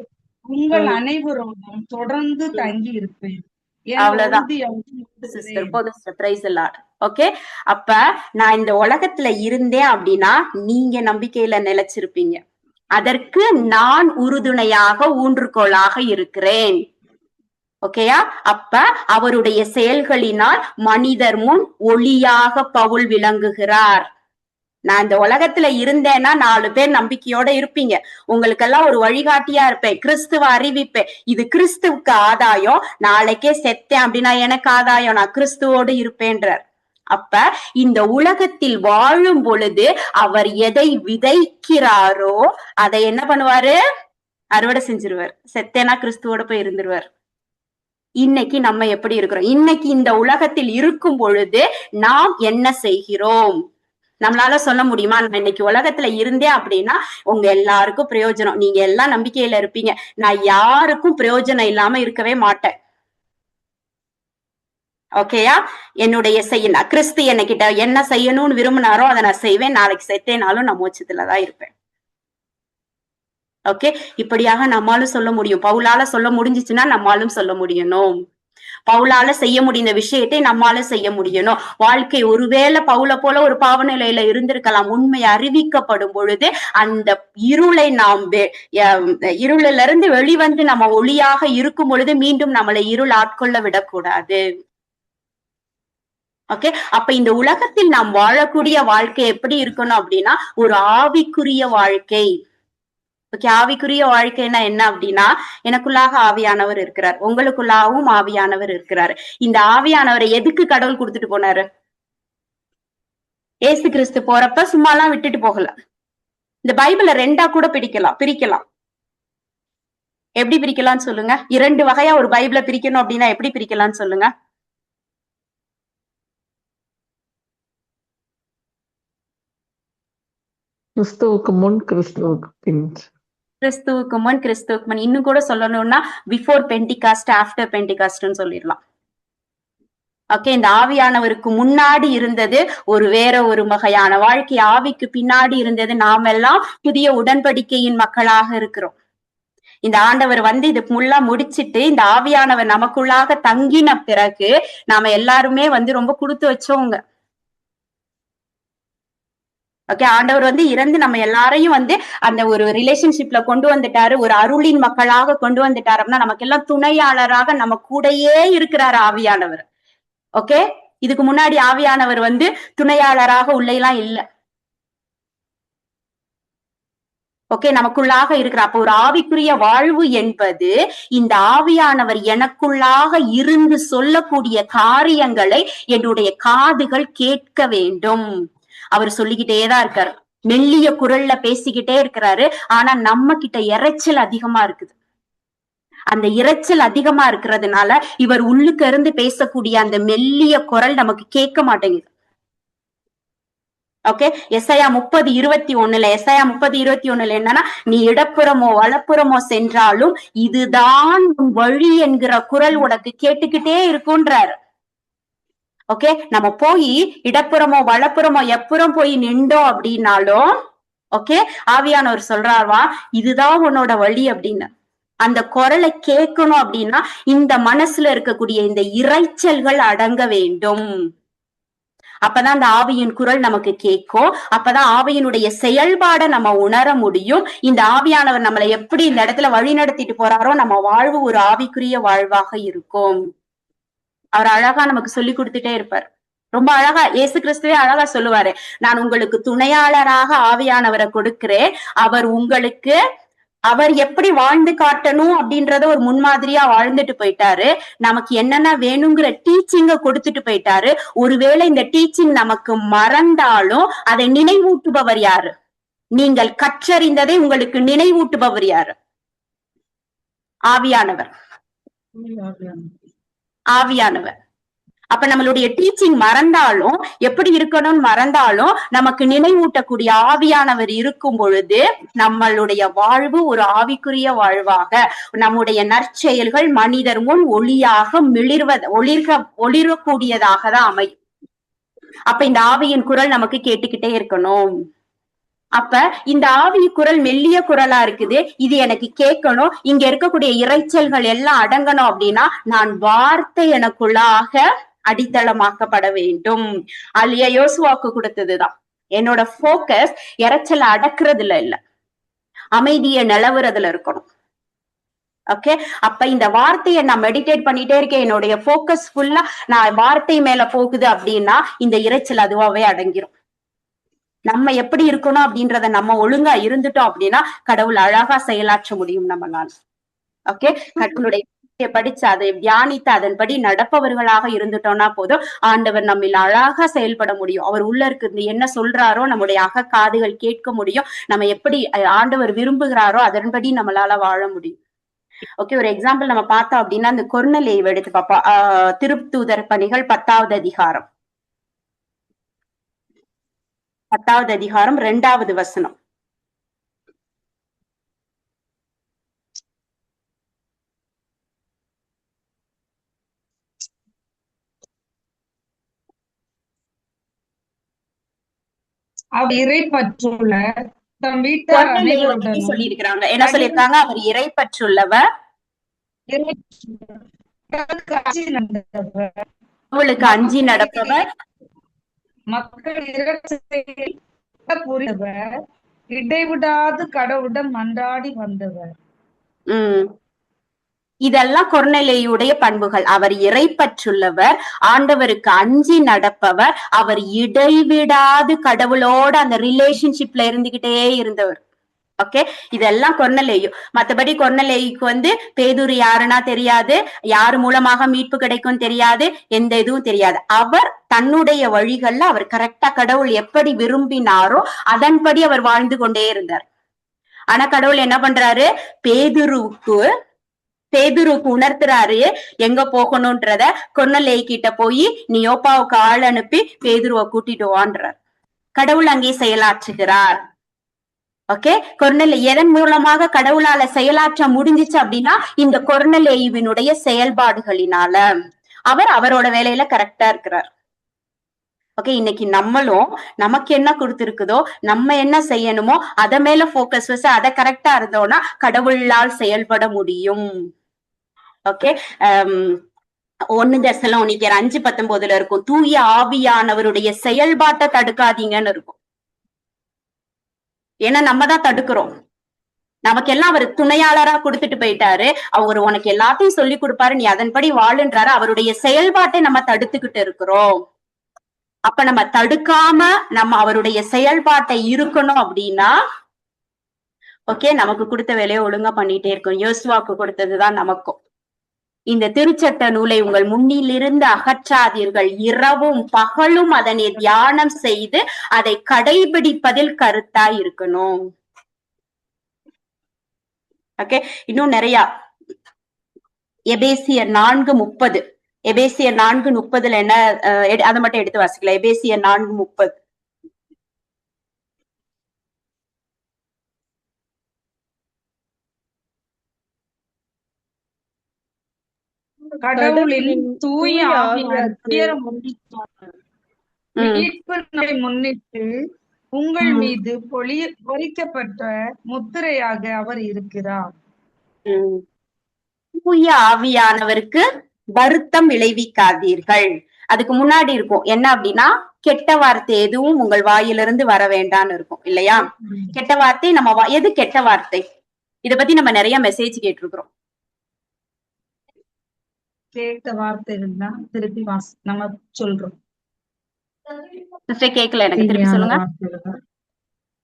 உங்கள் அனைவரோடும் தொடர்ந்து தங்கி இருப்பேன். அவ்வளவுதான். ஓகே, அப்ப நான் இந்த உலகத்துல இருந்தேன் அப்படின்னா நீங்க நம்பிக்கையில நிலைச்சிருப்பீங்க. அதற்கு நான் உறுதுணையாக ஊன்றுகோலாக இருக்கிறேன். ஓகேயா? அப்ப அவருடைய செயல்களினால் மனிதர் முன் ஒளியாக பவுல் விளங்குகிறார். நான் இந்த உலகத்துல இருந்தேன்னா 4 பேர் நம்பிக்கையோட இருப்பீங்க. உங்களுக்கெல்லாம் ஒரு வழிகாட்டியா இருப்பேன், கிறிஸ்துவ அறிவிப்பேன். இது கிறிஸ்துவுக்கு ஆதாயம். நாளைக்கே செத்தேன் அப்படின்னா எனக்கு ஆதாயம், நான் கிறிஸ்துவோடு இருப்பேன்றார். அப்ப இந்த உலகத்தில் வாழும் பொழுது அவர் எதை விதைக்கிறாரோ அதை என்ன பண்ணுவாரு? அறுவடை செஞ்சிருவார். செத்தேனா கிறிஸ்துவோட போய் இருந்துருவார். இன்னைக்கு நம்ம எப்படி இருக்கிறோம்? இன்னைக்கு இந்த உலகத்தில் இருக்கும் பொழுது நாம் என்ன செய்கிறோம்? நம்மளால சொல்ல முடியுமா? நான் இன்னைக்கு உலகத்துல இருந்தேன் அப்படின்னா உங்க எல்லாருக்கும் பிரயோஜனம், நீங்க எல்லாம் நம்பிக்கையில இருப்பீங்க, நான் யாருக்கும் பிரயோஜனம் இல்லாம இருக்கவே மாட்டேன். ஓகேயா? என்னுடைய கிறிஸ்து என்கிட்ட என்ன செய்யணும்னு விரும்பினாரோ அதை நான் செய்வேன். நாளைக்கு செத்தேனாலும் நான் மோட்சத்துலதான் இருப்பேன். ஓகே, இப்படியாக நம்மாலும் சொல்ல முடியும். பவுலால சொல்ல முடிஞ்சிச்சுன்னா நம்மாலும் சொல்ல முடியணும். பவுலால செய்ய முடிந்த விஷயத்தை நம்மால செய்ய முடியணும். வாழ்க்கை ஒருவேளை பவுல போல ஒரு பாவ நிலையில இருந்திருக்கலாம். உண்மை அறிவிக்கப்படும் பொழுது அந்த இருளை இருளில இருந்து வெளிவந்து நம்ம ஒளியாக இருக்கும் பொழுது மீண்டும் நம்மளை இருள் ஆட்கொள்ள விடக்கூடாது. ஓகே, அப்ப இந்த உலகத்தில் நாம் வாழக்கூடிய வாழ்க்கை எப்படி இருக்கணும் அப்படின்னா ஒரு ஆவிக்குரிய வாழ்க்கை. ஓகே, ஆவிக்குரிய வாழ்க்கைன்னா என்ன அப்படின்னா, எனக்குள்ளாக ஆவியானவர் இருக்கிறார், உங்களுக்குள்ளாகவும் ஆவியானவர் இருக்கிறாரு. இந்த ஆவியானவரை எதுக்கு கடவுள் கொடுத்துட்டு போனாரு? ஏசு கிறிஸ்து போறப்ப சும்மாலாம் விட்டுட்டு போகல. இந்த பைபிளை ரெண்டா கூட பிரிக்கலாம். எப்படி பிரிக்கலாம்னு சொல்லுங்க? 2 வகையா ஒரு பைபிளை பிரிக்கணும் அப்படின்னா எப்படி பிரிக்கலாம்னு சொல்லுங்க? கிறிஸ்துவுக்கு முன், கிறிஸ்துவுக்கு பின். கிறிஸ்துவுக்கு முன், கிறிஸ்துவுக்கு முன். இன்னும் கூட சொல்லணும்னா பிஃபோர் பெண்டிகாஸ்ட், ஆஃப்டர் பெண்டிகாஸ்ட்னு சொல்லிடலாம். ஓகே, இந்த ஆவியானவருக்கு முன்னாடி இருந்தது வேற ஒரு வகையான வாழ்க்கை, ஆவிக்கு பின்னாடி இருந்தது நாமெல்லாம் புதிய உடன்படிக்கையின் மக்களாக இருக்கிறோம். இந்த ஆண்டவர் இது ஃபுல்லா முடிச்சிட்டு இந்த ஆவியானவர் நமக்குள்ளாக தங்கின பிறகு நாம எல்லாருமே ரொம்ப கொடுத்து வச்சவங்க. ஓகே, ஆண்டவர் இறந்து நம்ம எல்லாரையும் அந்த ஒரு ரிலேஷன்ஷிப்ல கொண்டு வந்துட்டாரு, ஒரு அருளின் மக்களாக கொண்டு வந்துட்டாரு. அப்படின்னா நமக்கு எல்லாம் துணையாளராக நம்ம கூடயே இருக்கிறாரு ஆவியானவர். ஓகே, இதுக்கு முன்னாடி ஆவியானவர் துணையாளராக உள்ளேலாம் இல்ல. ஓகே, நமக்குள்ளாக இருக்கிற அப்போ ஒரு ஆவிக்குரிய வாழ்வு என்பது இந்த ஆவியானவர் எனக்குள்ளாக இருந்து சொல்லக்கூடிய காரியங்களை என்னுடைய காதுகள் கேட்க வேண்டும். அவர் சொல்லிக்கிட்டேதான் இருக்காரு, மெல்லிய குரல்ல பேசிக்கிட்டே இருக்கிறாரு. ஆனா நம்ம கிட்ட இரைச்சல் அதிகமா இருக்குது. அந்த இரைச்சல் அதிகமா இருக்கிறதுனால இவர் உள்ளுக்கு இருந்து பேசக்கூடிய அந்த மெல்லிய குரல் நமக்கு கேட்க மாட்டேங்குது. ஓகே, எசாயா 30:21 என்னன்னா, நீ இடப்புறமோ வலப்புறமோ சென்றாலும் இதுதான் உன் வழி என்கிற குரல் உனக்கு கேட்டுக்கிட்டே இருக்குன்றாரு. ஓகே, நம்ம போய் இடப்புறமோ வலப்புறமோ எப்புறம் போய் நின்றோம் அப்படின்னாலும் ஓகே, ஆவியானவர் சொல்றாருவா இதுதான் உன்னோட வழி அப்படின்னு. அந்த குரலை கேட்கணும் அப்படின்னா இந்த மனசுல இருக்கக்கூடிய இந்த இரைச்சல்கள் அடங்க வேண்டும். அப்பதான் அந்த ஆவியின் குரல் நமக்கு கேட்கும். அப்பதான் ஆவியினுடைய செயல்பாடை நம்ம உணர முடியும். இந்த ஆவியானவர் நம்மளை எப்படி இந்த இடத்துல வழி நடத்திட்டு போறாரோ நம்ம வாழ்வு ஒரு ஆவிக்குரிய வாழ்வாக இருக்கும். அவர் அழகா நமக்கு சொல்லி கொடுத்துட்டே இருப்பார். ரொம்ப அழகா இயேசு கிறிஸ்துவே அழகா சொல்லுவாரு, நான் உங்களுக்கு துணையாளராக ஆவியானவரை கொடுக்கிறேன், அவர் எப்படி வாழ்ந்து காட்டணும் அப்படின்றத ஒரு முன்மாதிரியா வாழ்ந்துட்டு போயிட்டாரு. நமக்கு என்னென்ன வேணுங்கிற டீச்சிங்க கொடுத்துட்டு போயிட்டாரு. ஒருவேளை இந்த டீச்சிங் நமக்கு மறந்தாலும் அதை நினைவூட்டுபவர் யாரு? நீங்கள் கற்றறிந்ததை உங்களுக்கு நினைவூட்டுபவர் யாரு? ஆவியானவர். ஆவியானவர். அப்ப நம்மளுடைய டீச்சிங் மறந்தாலும், எப்படி இருக்கணும்னு மறந்தாலும் நமக்கு நினைவூட்டக்கூடிய ஆவியானவர் இருக்கும் பொழுது நம்மளுடைய வாழ்வு ஒரு ஆவிக்குரிய வாழ்வாக, நம்முடைய நற்செயல்கள் மனிதர் முன் ஒளியாக ஒளிரக்கூடியதாக தான் அமையும். அப்ப இந்த ஆவியின் குரல் நமக்கு கேட்டுக்கிட்டே இருக்கணும். அப்ப இந்த ஆவி குரல் மெல்லிய குரலா இருக்குது, இது எனக்கு கேட்கணும், இங்க இருக்கக்கூடிய இரைச்சல்கள் எல்லாம் அடங்கணும் அப்படின்னா நான் வார்த்தை எனக்குள்ளாக அடித்தளமாக்கப்பட வேண்டும். அல்லையா, யோசுவாக்கு கொடுத்ததுதான். என்னோட போக்கஸ் இரைச்சலை அடக்குறதுல இல்ல, அமைதியை நிலவுறதுல இருக்கணும். ஓகே, அப்ப இந்த வார்த்தையை நான் மெடிடேட் பண்ணிட்டே இருக்கேன், என்னுடைய போக்கஸ் ஃபுல்லா நான் வார்த்தை மேல போகுது அப்படின்னா இந்த இரைச்சல் அதுவாவே அடங்கிரும். நம்ம எப்படி இருக்கணும் அப்படின்றத நம்ம ஒழுங்கா இருந்துட்டோம் அப்படின்னா கடவுள் அழகா செயலாற்ற முடியும் நம்மளால. ஓகே, கடவுளுடைய படிச்சு அதை தியானித்து அதன்படி நடப்பவர்களாக இருந்துட்டோம்னா போதும், ஆண்டவர் நம்மில் அழகா செயல்பட முடியும். அவர் உள்ள இருக்கு என்ன சொல்றாரோ நம்முடைய காதுகள் கேட்க முடியும். நம்ம எப்படி ஆண்டவர் விரும்புகிறாரோ அதன்படி நம்மளால வாழ முடியும். ஓகே, ஒரு எக்ஸாம்பிள் நம்ம பார்த்தோம் அப்படின்னா இந்த கொர்நேலியுவை எடுத்து பார்ப்போம். திருத்தூதர் பணிகள் 10வது அதிகாரம் 2வது வசனம். இறைப்பற்றுள்ள தம் வீட்டார் அனைவருடனும் சொல்லியிருக்கிறாங்க. என்ன சொல்லியிருக்காங்க? அவர் இறைப்பற்றுள்ளவர், அவளுக்கு அஞ்சி நடப்பவர், மக்கள் புரிந்தவர், இடைவிடாது கடவுளிடம் மன்றாடி வந்தவர். இதெல்லாம் கொர்நேலியுடைய பண்புகள். அவர் இறைப்பற்றுள்ளவர், ஆண்டவருக்கு அஞ்சி நடப்பவர், அவர் இடைவிடாது கடவுளோட அந்த ரிலேஷன்ஷிப்ல இருந்துகிட்டே இருந்தவர். ஓகே, இதெல்லாம் கொர்நேலியு. மத்தபடி கொர்நேலியுக்கு வந்து பேதுரு யாருன்னா தெரியாது, யாரு மூலமாக மீட்பு கிடைக்கும் தெரியாது, எந்த இதுவும் தெரியாது. அவர் தன்னுடைய வழிகள்ல அவர் கரெக்டா கடவுள் எப்படி விரும்பினாரோ அதன்படி அவர் வாழ்ந்து கொண்டே இருந்தார். ஆனா கடவுள் என்ன பண்றாரு, பேதுருக்கு உணர்த்துறாரு எங்க போகணும்ன்றத. கொர்நேலியு கிட்ட போய் நீ யோப்பாவுக்கு ஆள் அனுப்பி பேதுருவை கூட்டிட்டு வான்றார். கடவுள் அங்கே செயலாற்றுகிறார். ஓகே, கொர்நேலியு எதன் மூலமாக கடவுளால செயலாற்ற முடிஞ்சிச்சு அப்படின்னா இந்த கொர்நேலியுவினுடைய செயல்பாடுகளினால. அவர் அவரோட வேலையில கரெக்டா இருக்கிறார். ஓகே, இன்னைக்கு நம்மளும் நமக்கு என்ன கொடுத்திருக்குதோ நம்ம என்ன செய்யணுமோ அத மேல போக்கஸ் வச்சு அதை கரெக்டா இருந்தோம்னா கடவுளால் செயல்பட முடியும். ஓகே, 1 தெசலோனிக்கர் 5:19 இருக்கும், தூய ஆவியானவருடைய செயல்பாட்டை தடுக்காதீங்கன்னு இருக்கும். ஏன்னா நம்ம தான் தடுக்கிறோம். நமக்கெல்லாம் அவர் துணையாளரா கொடுத்துட்டு போயிட்டாரு. அவர் உனக்கு எல்லாத்தையும் சொல்லி கொடுப்பாரு, நீ அதன்படி வாழுன்றாரு. அவருடைய செயல்பாட்டை நம்ம தடுத்துக்கிட்டு இருக்கிறோம். அப்ப நம்ம தடுக்காம நம்ம அவருடைய செயல்பாட்டை இருக்கணும் அப்படின்னா ஓகே, நமக்கு கொடுத்த வேலையை ஒழுங்கா பண்ணிட்டே இருக்கும். யோசுவாக்கு கொடுத்ததுதான் நமக்கும். இந்த திருச்சட்ட நூலை உங்கள் முன்னிலிருந்து அகற்றாதீர்கள், இரவும் பகலும் அதனை தியானம் செய்து அதை கடைபிடிப்பதில் கருத்தாய் இருக்கணும். ஓகே, இன்னும் நிறைய எபேசியர் 4:30 எபேசியர் 4:30 என்ன, அதை மட்டும் எடுத்து வாசிக்கலாம். எபேசியர் 4:30 கடவுளின் தூய ஆவியார் மீட்பு நாளை முன்னிட்டு உங்கள் மீது பொறிக்கப்பட்ட முத்திரையாக அவர் இருக்கிறார். தூய ஆவியானவருக்கு வருத்தம் விளைவிக்காதீர்கள். அதுக்கு முன்னாடி இருக்கும் என்ன அப்படின்னா, கெட்ட வார்த்தை எதுவும் உங்கள் வாயிலிருந்து வர வேண்டாம்னு இருக்கும் இல்லையா? கெட்ட வார்த்தை நம்ம எது கெட்ட வார்த்தை, இத பத்தி நம்ம நிறைய மெசேஜ் கேட்டிருக்கிறோம். கேட்ட வார்த்தைகள் தான் திருப்பி நம்ம சொல்றோம். சிஸ்டர் கேட்கல, எனக்கு திருப்பி சொல்லுங்க.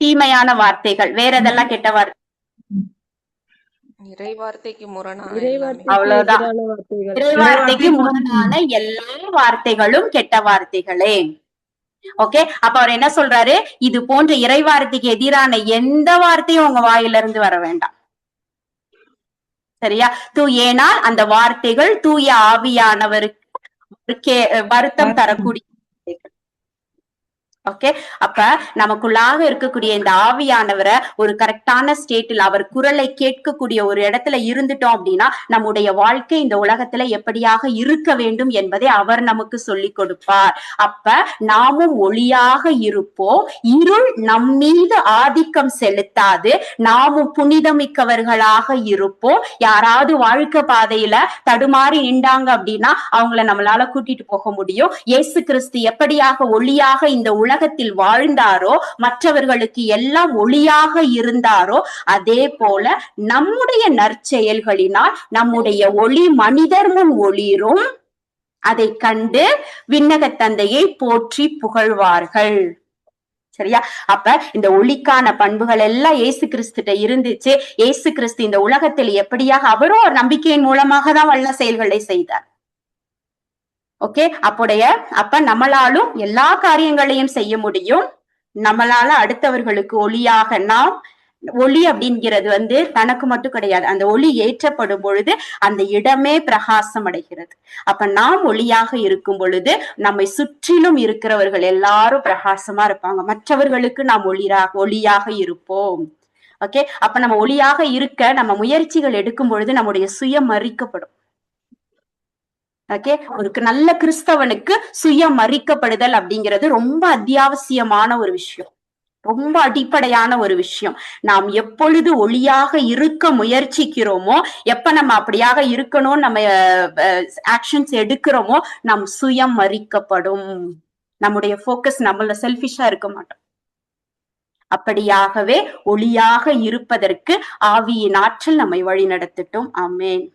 தீமையான வார்த்தைகள், வேற எதெல்லாம் கெட்ட வார்த்தை? இறைவார்த்தைக்கு முரணான அவ்வளவுதான். இறைவார்த்தைக்கு முரணான எல்லா வார்த்தைகளும் கெட்ட வார்த்தைகளே. ஓகே, அப்ப அவர் என்ன சொல்றாரு, இது போன்ற இறைவார்த்தைக்கு எதிரான எந்த வார்த்தையும் உங்க வாயில இருந்து வர வேண்டாம். சரியா? ஏனால் அந்த வார்த்தைகள் தூய ஆவியானவருக்கு வருத்தம் தரக்கூடிய. ஓகே, அப்ப நமக்குள்ளாக இருக்கக்கூடிய இந்த ஆவியானவரை ஒரு கரெக்டான ஸ்டேட்டில் அவர் குரலை கேட்கக்கூடிய ஒரு இடத்துல இருந்துட்டோம் அப்படின்னா நம்முடைய வாழ்க்கை இந்த உலகத்துல எப்படியாக இருக்க வேண்டும் என்பதை அவர் நமக்கு சொல்லி கொடுப்பார். அப்ப நாமும் ஒளியாக இருப்போம், இருள் நம்மீது ஆதிக்கம் செலுத்தாது, நாமும் புனிதமிக்கவர்களாக இருப்போம். யாராவது வாழ்க்கை பாதையில தடுமாறி நின்றாங்க அப்படின்னா அவங்கள நம்மளால கூட்டிட்டு போக முடியும். இயேசு கிறிஸ்து எப்படியாக ஒளியாக இந்த உலகத்தில் வாழ்ந்தாரோ, மற்றவர்களுக்கு எல்லாம் ஒளியாக இருந்தாரோ, அதே போல நம்முடைய நற்செயல்களினால் நம்முடைய ஒளி மனிதர் முன் ஒளிரும். அதை கண்டு விண்ணக தந்தையை போற்றி புகழ்வார்கள். சரியா? அப்ப இந்த ஒளிக்கான பண்புகள் எல்லாம் இயேசு கிறிஸ்துட்ட இருந்துச்சு. இயேசு கிறிஸ்து இந்த உலகத்தில் எப்படியாக அவரும் ஒரு நம்பிக்கையின் மூலமாக தான் வல்ல செயல்களை செய்தார். ஓகே, அப்ப நம்மளாலும் எல்லா காரியங்களையும் செய்ய முடியும். நம்மளால அடுத்தவர்களுக்கு ஒளியாக, நாம் ஒளி அப்படிங்கிறது தனக்கு மட்டும் கிடையாது. அந்த ஒளி ஏற்றப்படும் பொழுது அந்த இடமே பிரகாசம் அடைகிறது. அப்ப நாம் ஒளியாக இருக்கும் பொழுது நம்மை சுற்றிலும் இருக்கிறவர்கள் எல்லாரும் பிரகாசமா இருப்பாங்க. மற்றவர்களுக்கு நாம் ஒளியாக இருப்போம். ஓகே, அப்ப நம்ம ஒளியாக இருக்க நம்ம முயற்சிகள் எடுக்கும் பொழுது நம்முடைய சுயம் மறிக்கப்படும். ஓகே, ஒரு நல்ல கிறிஸ்தவனுக்கு சுய மறிக்கப்படுதல் அப்படிங்கிறது ரொம்ப அத்தியாவசியமான ஒரு விஷயம், ரொம்ப அடிப்படையான ஒரு விஷயம். நாம் எப்பொழுது ஒளியாக இருக்க முயற்சிக்கிறோமோ, எப்ப நம்ம அப்படியாக இருக்கணும் நம்ம ஆக்ஷன்ஸ் எடுக்கிறோமோ, நம் சுயம் மறிக்கப்படும். நம்முடைய போக்கஸ் நம்மள செல்ஃபிஷா இருக்க மாட்டோம். அப்படியாகவே ஒளியாக இருப்பதற்கு ஆவியின் ஆற்றல் நம்மை வழி நடத்தட்டும். ஆமென்.